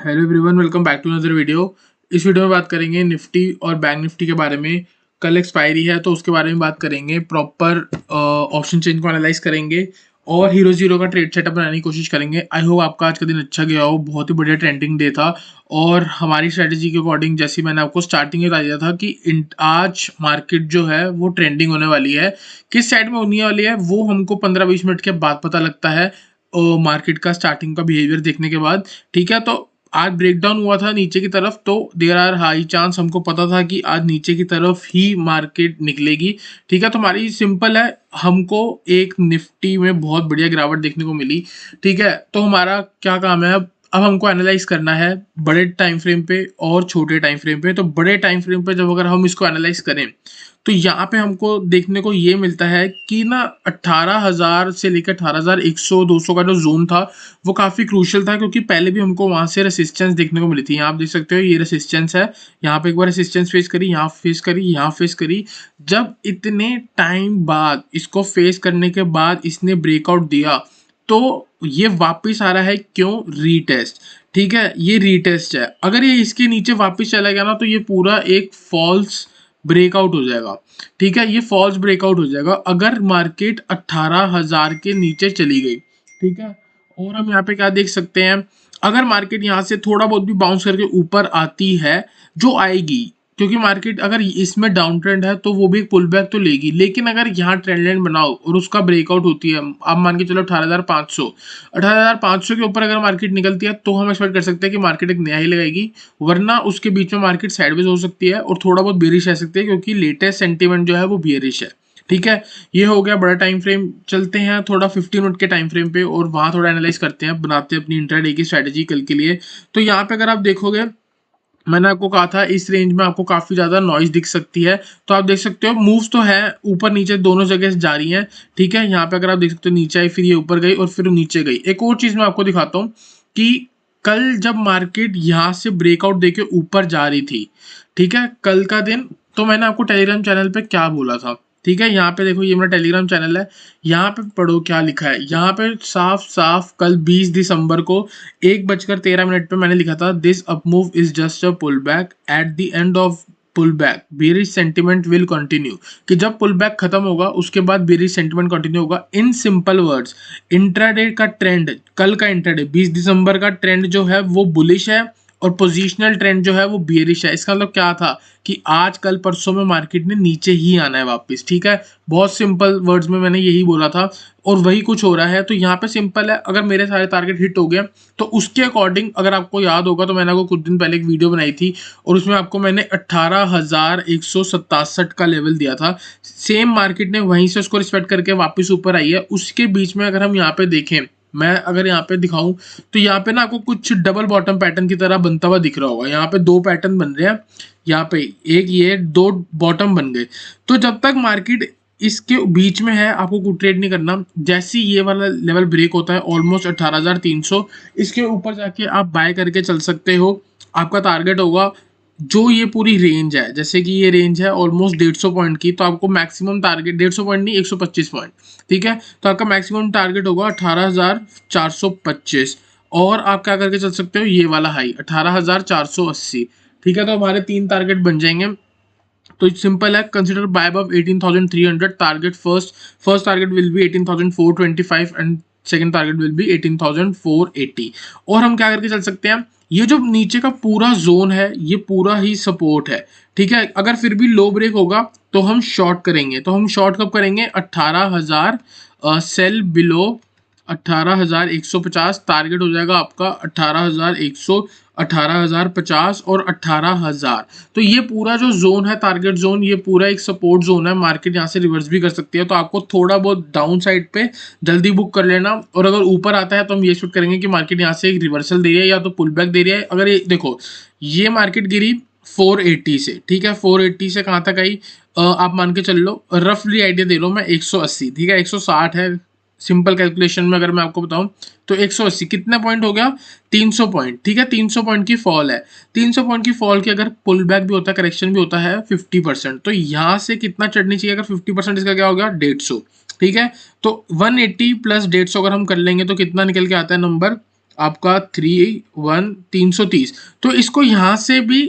Hello everyone, welcome back to another video. इस video में बात करेंगे निफ्टी और बैंक निफ्टी के बारे में। कल एक्सपायरी है तो उसके बारे में बात करेंगे, प्रॉपर ऑप्शन चेन को एनालाइज करेंगे और हीरो जीरो का ट्रेड सेटअप बनाने की कोशिश करेंगे। आई होप आपका आज का दिन अच्छा गया हो, बहुत ही बढ़िया ट्रेंडिंग डे था। और हमारी स्ट्रेटेजी के अकॉर्डिंग, जैसे मैंने आपको स्टार्टिंग में बता दिया था कि आज मार्केट जो है वो ट्रेंडिंग होने वाली है। किस साइड में होने वाली है वो हमको 15-20 मिनट के बाद पता लगता है, मार्केट का स्टार्टिंग का बिहेवियर देखने के बाद। ठीक है, तो आज ब्रेकडाउन हुआ था नीचे की तरफ, तो देयर आर हाई चांस, हमको पता था कि आज नीचे की तरफ ही मार्केट निकलेगी। ठीक है, तो हमारी सिंपल है, हमको एक निफ्टी में बहुत बढ़िया गिरावट देखने को मिली। ठीक है, तो हमारा क्या काम है, अब हमको एनालाइज करना है बड़े टाइम फ्रेम पे और छोटे टाइम फ्रेम पे। तो बड़े टाइम फ्रेम पे जब अगर हम इसको एनालाइज करें तो यहाँ पे हमको देखने को ये मिलता है कि ना 18,000 से लेकर 18,100 200 का जो जोन था वो काफ़ी क्रूशियल था, क्योंकि पहले भी हमको वहाँ से रेसिस्टेंस देखने को मिली थी। यहाँ आप देख सकते हो, ये रेसिस्टेंस है, यहाँ पे एक बार रेसिस्टेंस फेस करी, यहाँ फेस करी, यहाँ फेस करी। जब इतने टाइम बाद इसको फेस करने के बाद इसने ब्रेकआउट दिया तो ये वापस आ रहा है। क्यों? रीटेस्ट। ठीक है, ये रीटेस्ट है। अगर ये इसके नीचे वापस चला गया ना तो ये पूरा एक फॉल्स ब्रेकआउट हो जाएगा। ठीक है, ये फॉल्स ब्रेकआउट हो जाएगा अगर मार्केट 18,000 के नीचे चली गई। ठीक है, और हम यहाँ पे क्या देख सकते हैं, अगर मार्केट यहाँ से थोड़ा बहुत भी बाउंस करके ऊपर आती है, जो आएगी, क्योंकि मार्केट अगर इसमें डाउन ट्रेंड है तो वो भी एक पुल बैक तो लेगी, लेकिन अगर यहाँ ट्रेंड लाइन बनाओ और उसका ब्रेकआउट होती है, आप मान के चलो 18,500 के ऊपर अगर मार्केट निकलती है तो हम एक्सपेक्ट कर सकते हैं कि मार्केट एक नया ही लगाएगी। वरना उसके बीच में मार्केट साइडवेज हो सकती है और थोड़ा बहुत बेरिश रह सकती है, क्योंकि लेटेस्ट सेंटीमेंट जो है वो बेरिश है। ठीक है, ये हो गया बड़ा टाइम फ्रेम। चलते हैं थोड़ा 15 मिनट के टाइम फ्रेम पे और वहां थोड़ा एनालाइज करते हैं, बनाते हैं अपनी इंट्राडे की स्ट्रेटेजी कल के लिए। तो यहाँ पे अगर आप देखोगे, मैंने आपको कहा था इस रेंज में आपको काफी ज्यादा नॉइज दिख सकती है। तो आप देख सकते हो मूव्स तो है, ऊपर नीचे दोनों जगह से जा रही हैं। ठीक है, यहाँ पे अगर आप देख सकते हो नीचे आई, फिर ये ऊपर गई और फिर नीचे गई। एक और चीज मैं आपको दिखाता हूँ कि कल जब मार्केट यहाँ से ब्रेकआउट देके ऊपर जा रही थी, ठीक है, कल का दिन, तो मैंने आपको टेलीग्राम चैनल पे क्या बोला था। ठीक है, यहाँ पे देखो, ये मेरा टेलीग्राम चैनल है, यहाँ पे पढ़ो क्या लिखा है। यहाँ पे साफ साफ कल 20 दिसंबर को 1:13 पे मैंने लिखा था, this up move is just a pull back, at the end of pull back bearish sentiment will continue. कि जब पुल बैक खत्म होगा उसके बाद बेरिश सेंटिमेंट कंटिन्यू होगा। इन सिंपल वर्ड्स, इंट्राडे का ट्रेंड, कल का इंट्राडे 20 दिसंबर का ट्रेंड जो है वो बुलिश है और पोजीशनल ट्रेंड जो है वो बियरिश है। इसका मतलब क्या था कि आज कल परसों में मार्केट ने नीचे ही आना है वापस। ठीक है, बहुत सिंपल वर्ड्स में मैंने यही बोला था और वही कुछ हो रहा है। तो यहाँ पे सिंपल है, अगर मेरे सारे टारगेट हिट हो गए तो उसके अकॉर्डिंग, अगर आपको याद होगा तो मैंने आपको कुछ दिन पहले एक वीडियो बनाई थी और उसमें आपको मैंने 18,167 का लेवल दिया था। सेम मार्केट ने वहीं से उसको रिस्पेक्ट करके वापस ऊपर आई है। उसके बीच में अगर हम यहाँ पे देखें, मैं अगर यहाँ पे दिखाऊं तो यहाँ पे ना आपको कुछ डबल बॉटम पैटर्न की तरह बनता हुआ दिख रहा होगा। यहाँ पे दो पैटर्न बन रहे हैं, यहाँ पे एक, ये दो बॉटम बन गए। तो जब तक मार्केट इसके बीच में है आपको कुछ ट्रेड नहीं करना। जैसे ही ये वाला लेवल ब्रेक होता है ऑलमोस्ट 18,300, इसके ऊपर जाके आप बाय करके चल सकते हो। आपका टारगेट होगा जो ये पूरी रेंज है, जैसे कि ये रेंज है ऑलमोस्ट 150 पॉइंट की, तो आपको मैक्सिमम टारगेट 150 पॉइंट नहीं, 125 पॉइंट। ठीक है, तो आपका मैक्सिमम टारगेट होगा 18,425 और आप क्या करके चल सकते हो, ये वाला हाई 18,480। ठीक है, तो हमारे 3 टारगेट बन जाएंगे। तो सिंपल है, consider buy above 18,300 target. First target will be 18,425 and second target will be 18,480। और हम क्या करके चल सकते हैं, ये जो नीचे का पूरा जोन है ये पूरा ही सपोर्ट है। ठीक है, अगर फिर भी लो ब्रेक होगा तो हम शॉर्ट करेंगे। तो हम शॉर्ट कब करेंगे, 18,000 सेल बिलो 18,150। टारगेट हो जाएगा आपका 18,100, 18,050 और 18,000। तो ये पूरा जो जोन है, टारगेट जोन, ये पूरा एक सपोर्ट जोन है। मार्केट यहाँ से रिवर्स भी कर सकती है, तो आपको थोड़ा बहुत डाउन साइड पे जल्दी बुक कर लेना। और अगर ऊपर आता है तो हम ये एक्सपेक्ट करेंगे कि मार्केट यहाँ से एक रिवर्सल दे रही है या तो पुल बैक दे रही है। अगर ये देखो, ये मार्केट गिरी 480 से, ठीक है, 480 से कहाँ तक आई, आप मान के चल लो, रफली आइडिया दे लो मैं, 180। ठीक है, 160 है सिंपल कैलकुलेशन में अगर मैं आपको बताऊं तो 180 कितना पॉइंट हो गया, 300 पॉइंट। ठीक है, 300 पॉइंट की फॉल है। 300 पॉइंट की फॉल की अगर पुल बैक भी होता है, करेक्शन भी होता है 50%, तो यहाँ से कितना चढ़नी चाहिए अगर 50%, इसका क्या हो गया 150। ठीक है, तो 180 प्लस 150 अगर हम कर लेंगे तो कितना निकल के आता है नंबर, आपका 330। तो इसको यहाँ से भी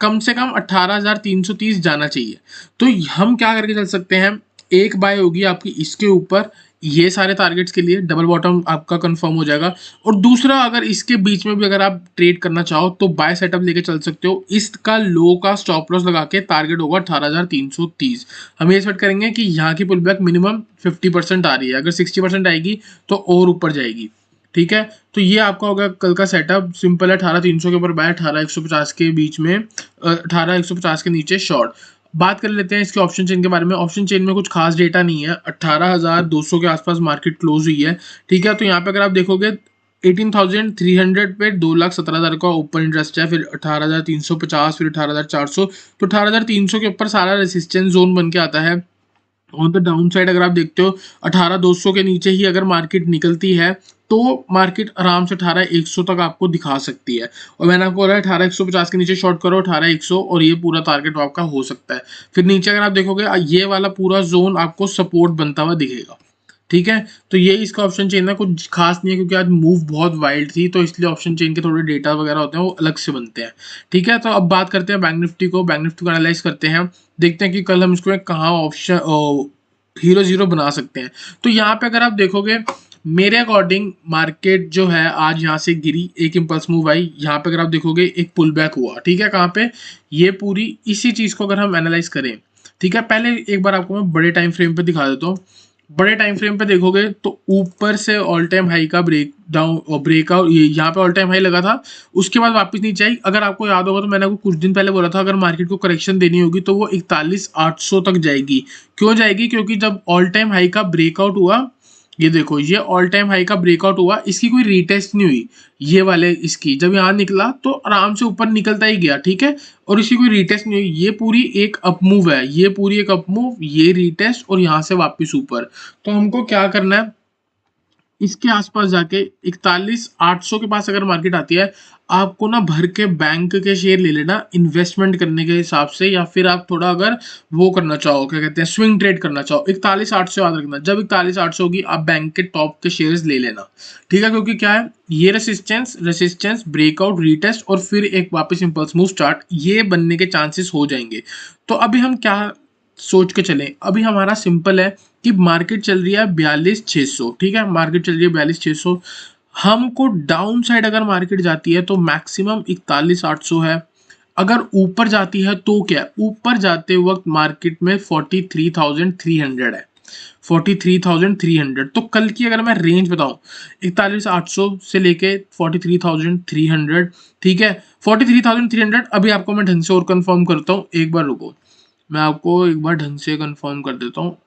कम से कम 18,330 जाना चाहिए। तो हम क्या करके चल सकते हैं, एक बाय होगी आपकी इसके ऊपर, ये सारे टारगेट्स के लिए डबल बॉटम आपका कंफर्म हो जाएगा। और दूसरा, अगर इसके बीच में भी अगर आप ट्रेड करना चाहो तो बाय सेटअप लेके चल सकते हो। इसका लो का स्टॉप लॉस लगा के टारगेट होगा 18,330। हम ये एक्सपेक्ट करेंगे कि यहाँ की पुल बैक मिनिमम 50% आ रही है, अगर 60% आएगी तो और ऊपर जाएगी। ठीक है, तो ये आपका होगा कल का सेटअप। सिंपल है, 18,300 के ऊपर बाय, 18,150 के बीच में, 18,150 के नीचे शॉर्ट। बात कर लेते हैं इसके ऑप्शन चेन के बारे में। ऑप्शन चेन में कुछ खास डेटा नहीं है, 18,200 के आसपास मार्केट क्लोज हुई है। ठीक है, तो यहाँ पे अगर आप देखोगे 18,300 पे 2,17,000 का ओपन इंटरेस्ट है, फिर 18,350, फिर 18,400। तो 18,300 के ऊपर सारा रेसिस्टेंस जोन बन के आता है। ऑन द डाउन साइड अगर आप देखते हो 18,200 के नीचे ही अगर मार्केट निकलती है तो मार्केट आराम से 18,100 तक आपको दिखा सकती है। और मैंने आपको बोला 18,150 के नीचे शॉर्ट करो 18,100, और ये पूरा टारगेट आपका हो सकता है। फिर नीचे अगर आप देखोगे ये वाला पूरा जोन आपको सपोर्ट बनता हुआ दिखेगा। ठीक है, तो ये इसका ऑप्शन चेन है, कुछ खास नहीं है क्योंकि आज मूव बहुत वाइल्ड थी, तो इसलिए ऑप्शन चेन के थोड़े डेटा वगैरह होते हैं वो अलग से बनते हैं। ठीक है, तो अब बात करते हैं बैंक निफ्टी को। बैंक निफ्टी को एनालाइज करते हैं, देखते हैं कि कल हम इसको कहाँ ऑप्शन हीरो जीरो बना सकते हैं। तो यहाँ पे अगर आप देखोगे मेरे अकॉर्डिंग मार्केट जो है आज यहाँ से गिरी, एक इम्पल्स मूव आई, यहाँ पे अगर आप देखोगे एक पुल बैक हुआ। ठीक है, कहाँ पे, ये पूरी इसी चीज को अगर हम एनालाइज करें। ठीक है, पहले एक बार आपको मैं बड़े टाइम फ्रेम पे दिखा देता हूँ। बड़े टाइम फ्रेम पे देखोगे तो ऊपर से ऑल टाइम हाई का ब्रेक डाउन और ब्रेकआउट, ये यहाँ पे ऑल टाइम हाई लगा था, उसके बाद वापस नीचे आई। अगर आपको याद होगा तो मैंने आपको कुछ दिन पहले बोला था अगर मार्केट को करेक्शन देनी होगी तो वो 41,800 तक जाएगी। क्यों जाएगी, क्योंकि जब ऑल टाइम हाई का ब्रेकआउट हुआ, ये देखो ये ऑल टाइम हाई का ब्रेकआउट हुआ, इसकी कोई रीटेस्ट नहीं हुई, ये वाले इसकी जब यहाँ निकला तो आराम से ऊपर निकलता ही गया। ठीक है, और इसकी कोई रीटेस्ट नहीं हुई, ये पूरी एक अप मूव है, ये पूरी एक अप मूव, ये रीटेस्ट और यहाँ से वापस ऊपर। तो हमको क्या करना है, इसके आसपास जाके 41,800 के पास अगर मार्केट आती है, आपको ना भर के बैंक के शेयर ले लेना इन्वेस्टमेंट करने के हिसाब से, या फिर आप थोड़ा अगर वो करना चाहो, क्या कहते हैं, स्विंग ट्रेड करना चाहो, 41,800 याद रखना। जब 41,800 होगी आप बैंक के टॉप के शेयर्स ले लेना। ठीक है, क्योंकि क्या है, ये रेसिस्टेंस ब्रेकआउट रीटेस्ट और फिर एक वापस इंपल्स मूव स्टार्ट, ये बनने के चांसेस हो जाएंगे। तो अभी हम क्या सोच के चलें, अभी हमारा सिंपल है कि मार्केट चल रही है 42,600। ठीक है, मार्केट चल रही है 42,600। हमको डाउन साइड अगर मार्केट जाती है तो मैक्सिमम 41,800 है। अगर ऊपर जाती है तो क्या, ऊपर जाते वक्त मार्केट में 43,300 है, 43,300। तो कल की अगर मैं रेंज बताऊं 41,800 से लेके 43,300। ठीक है, 43,300। अभी आपको मैं ढंग से और कंफर्म करता हूँ, एक बार रुको, मैं आपको एक बार ढंग से कंफर्म कर देता हूँ।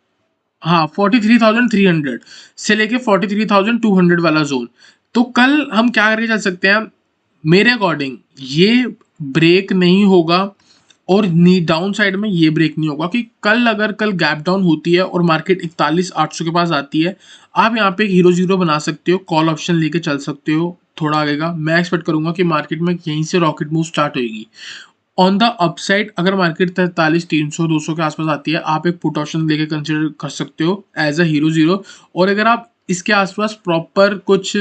हाँ, 43,300 से लेके 43,200 वाला जोन। तो कल हम क्या करके चल सकते हैं, मेरे अकॉर्डिंग ये ब्रेक नहीं होगा और नी डाउन साइड में ये ब्रेक नहीं होगा कि कल अगर कल गैप डाउन होती है और मार्केट 41,800 के पास आती है, आप यहाँ पे एक हीरो जीरो बना सकते हो, कॉल ऑप्शन लेके चल सकते हो थोड़ा आगे का। मैं एक्सपेक्ट करूंगा कि मार्केट में यहीं से रॉकेट मूव स्टार्ट होगी। ऑन द अपसाइड अगर मार्केट 43,300 200 के आसपास आती है, आप एक पुट ऑप्शन लेके कंसिडर कर सकते हो एज अ हीरो जीरो। और अगर आप इसके आसपास प्रॉपर कुछ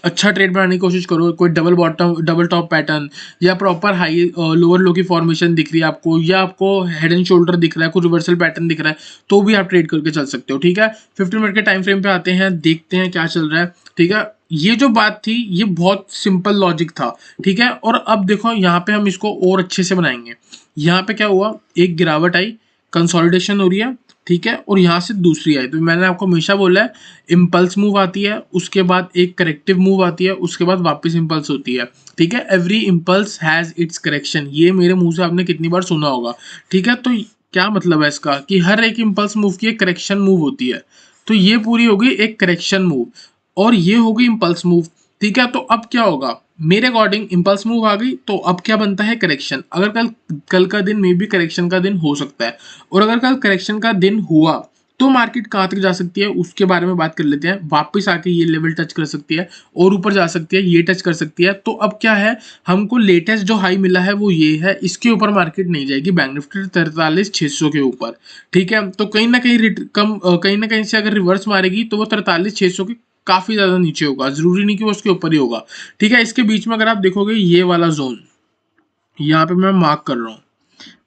अच्छा ट्रेड बनाने की कोशिश करो, कोई double bottom double top pattern या प्रॉपर हाई लोअर लो की फॉर्मेशन दिख रही है आपको, या आपको हेड एंड शोल्डर दिख रहा है, कुछ रिवर्सल पैटर्न दिख रहा है, तो भी आप ट्रेड करके चल सकते हो। ठीक है, 15 मिनट के टाइम फ्रेम पे आते हैं, देखते हैं क्या चल रहा है। ठीक है, ये जो बात थी ये बहुत सिंपल लॉजिक था। ठीक है, और अब देखो यहाँ पे हम इसको और अच्छे से बनाएंगे। यहाँ पे क्या हुआ, एक गिरावट आई, कंसोलिडेशन हो रही है। ठीक है, और यहाँ से दूसरी आई। तो मैंने आपको हमेशा बोला है इम्पल्स मूव आती है, उसके बाद एक करेक्टिव मूव आती है, उसके बाद वापस इम्पल्स होती है। ठीक है, every impulse has its correction, ये मेरे मुंह से आपने कितनी बार सुना होगा। ठीक है, तो क्या मतलब है इसका कि हर एक इम्पल्स मूव की एक करेक्शन मूव होती है। तो ये पूरी होगी एक करेक्शन मूव और ये होगी इम्पल्स मूव। ठीक है, तो अब क्या होगा, मेरे अकॉर्डिंग इम्पल्स मूव आ गई तो अब क्या बनता है, करेक्शन। अगर कल का दिन मे बी करेक्शन का दिन हो सकता है, और अगर कल करेक्शन का दिन हुआ तो मार्केट कहाँ तक जा सकती है उसके बारे में बात कर लेते हैं। वापस आके ये लेवल टच कर सकती है और ऊपर जा सकती है, ये टच कर सकती है। तो अब क्या है, हमको लेटेस्ट जो हाई मिला है वो ये है, इसके ऊपर मार्केट नहीं जाएगी, बैंक निफ्टी 43,600 के ऊपर। ठीक है, तो कहीं ना कहीं कहीं से अगर रिवर्स मारेगी तो वो 43,600 के काफ़ी ज़्यादा नीचे होगा, ज़रूरी नहीं कि वो उसके ऊपर ही होगा। ठीक है, इसके बीच में अगर आप देखोगे ये वाला जोन, यहाँ पे मैं मार्क कर रहा हूँ,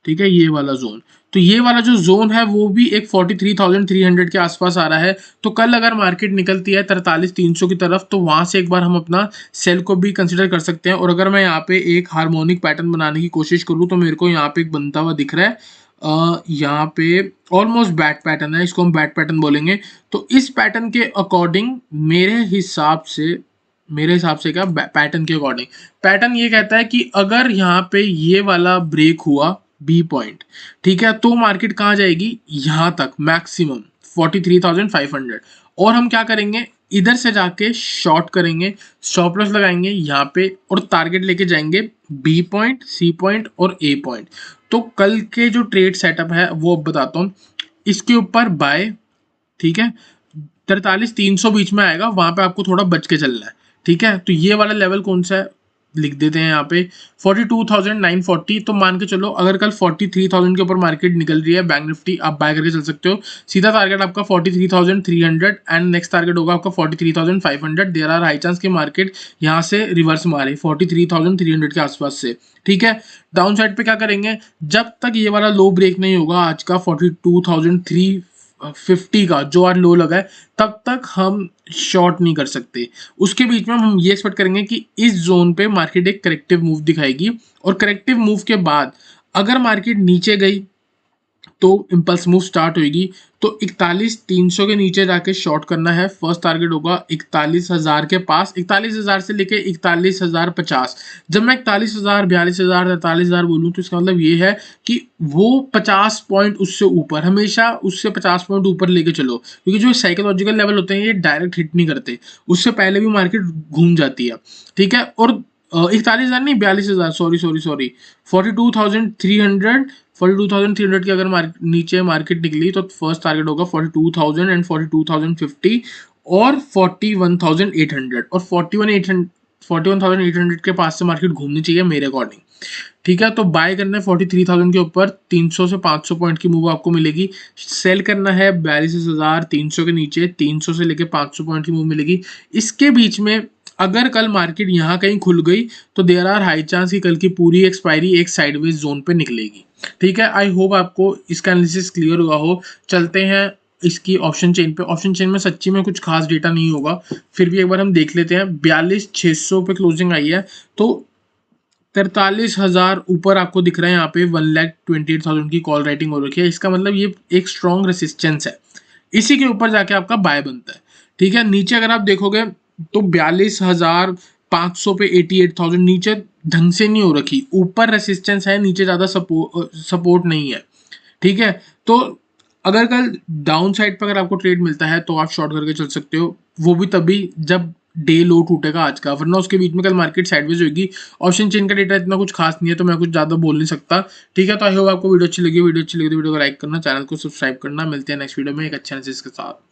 ठीक है, ये वाला जोन, तो ये वाला जो जोन है वो भी एक 43,300 के आसपास आ रहा है। तो कल अगर मार्केट निकलती है 43,300 की तरफ, तो वहां से एक बार हम अपना सेल को भी कंसिडर कर सकते हैं। और अगर मैं यहाँ पे एक हार्मोनिक पैटर्न बनाने की कोशिश करूँ, तो मेरे को यहाँ पे एक बनता हुआ दिख रहा है, यहाँ पे ऑलमोस्ट बैट पैटर्न है, इसको हम बैट पैटर्न बोलेंगे। तो इस पैटर्न के अकॉर्डिंग मेरे हिसाब से क्या, पैटर्न के अकॉर्डिंग पैटर्न ये कहता है कि अगर यहाँ पे ये वाला ब्रेक हुआ बी पॉइंट, ठीक है, तो मार्केट कहाँ जाएगी, यहाँ तक मैक्सिमम 43,500। और हम क्या करेंगे, इधर से जाके शॉर्ट करेंगे, स्टॉप लॉस लगाएंगे यहाँ पे और टारगेट लेके जाएंगे बी पॉइंट, सी पॉइंट और ए पॉइंट। तो कल के जो ट्रेड सेटअप है वो अब बताता हूँ। इसके ऊपर बाय, ठीक है, 43,300 बीच में आएगा, वहां पे आपको थोड़ा बच के चलना है। ठीक है, तो ये वाला लेवल कौन सा है, लिख देते हैं यहाँ पे 42,940। तो मान के चलो अगर कल 43,000 के ऊपर मार्केट निकल रही है, बैंक निफ्टी आप बाय करके चल सकते हो। सीधा टारगेट आपका 43,300 एंड नेक्स्ट टारगेट होगा आपका 43,500। देयर आर हाई चांस कि मार्केट यहाँ से रिवर्स मारे 43,300 के आसपास से। ठीक है, डाउन साइड पे क्या करेंगे, जब तक ये वाला लो ब्रेक नहीं होगा आज का 42,350 का जो आज लो लगा है, तब तक हम शॉर्ट नहीं कर सकते। उसके बीच में हम ये एक्सपेक्ट करेंगे कि इस जोन पे मार्केट एक करेक्टिव मूव दिखाएगी, और करेक्टिव मूव के बाद अगर मार्केट नीचे गई तो इम्पल्स मूव स्टार्ट होगी। तो 41,300 के नीचे जाके शॉर्ट करना है। फर्स्ट टारगेट होगा 41,000 के पास, 41,000 से लेके 41,050। जब मैं 41,000, 42,000, 43,000 बोलूँ तो इसका मतलब ये है कि वो 50 पॉइंट उससे ऊपर, हमेशा उससे 50 पॉइंट ऊपर लेके चलो, क्योंकि जो साइकोलॉजिकल लेवल होते हैं ये डायरेक्ट हिट नहीं करते, उससे पहले भी मार्केट घूम जाती है। ठीक है, और 41,000 नहीं, 42,000, सॉरी 42,300 की अगर नीचे मार्केट निकली तो फर्स्ट टारगेट होगा 42,000 एंड 42,050 और 41,800। और 41,800 के पास से मार्केट घूमनी चाहिए मेरे अकॉर्डिंग। ठीक है, तो बाय करना है 43,000 के ऊपर, 300 से 500 पॉइंट की मूव आपको मिलेगी। सेल करना है 42,300 के नीचे, 300 से लेके 500 पॉइंट की मूव मिलेगी। इसके बीच में अगर कल मार्केट यहाँ कहीं खुल गई तो देयर आर हाई चांस कि कल की पूरी एक्सपायरी एक साइडवेज जोन पे निकलेगी। ठीक है, आई होप आपको इसका एनालिसिस क्लियर हुआ हो। चलते हैं इसकी ऑप्शन चेन पे। ऑप्शन चेन में सच्ची में कुछ खास डेटा नहीं होगा, फिर भी एक बार हम देख लेते हैं। 42,600 पे क्लोजिंग आई है, तो 43,000 ऊपर आपको दिख रहा है। यहाँ पे 1,28,000 की कॉल राइटिंग हो रखी है, इसका मतलब ये एक स्ट्रॉन्ग रेसिस्टेंस है, इसी के ऊपर जाके आपका बाय बनता है। ठीक है, नीचे अगर आप देखोगे तो 42,500 पे 88,000 नीचे ढंग से नहीं हो रखी, ऊपर रेसिस्टेंस है, नीचे ज़्यादा सपोर्ट नहीं है। ठीक है, तो अगर कल डाउन साइड पर अगर आपको ट्रेड मिलता है तो आप शॉर्ट करके चल सकते हो, वो भी तभी जब डे लो टूटेगा आज का, वरना उसके बीच में कल मार्केट साइडवेज होगी। ऑप्शन चेन का डेटा इतना कुछ खास नहीं है, तो मैं कुछ ज़्यादा बोल नहीं सकता। ठीक है, तो आई होप आपको वीडियो अच्छी लगी तो वीडियो को लाइक करना, चैनल को सब्सक्राइब करना। मिलते हैं नेक्स्ट वीडियो में एक अच्छे एनालिसिस के साथ।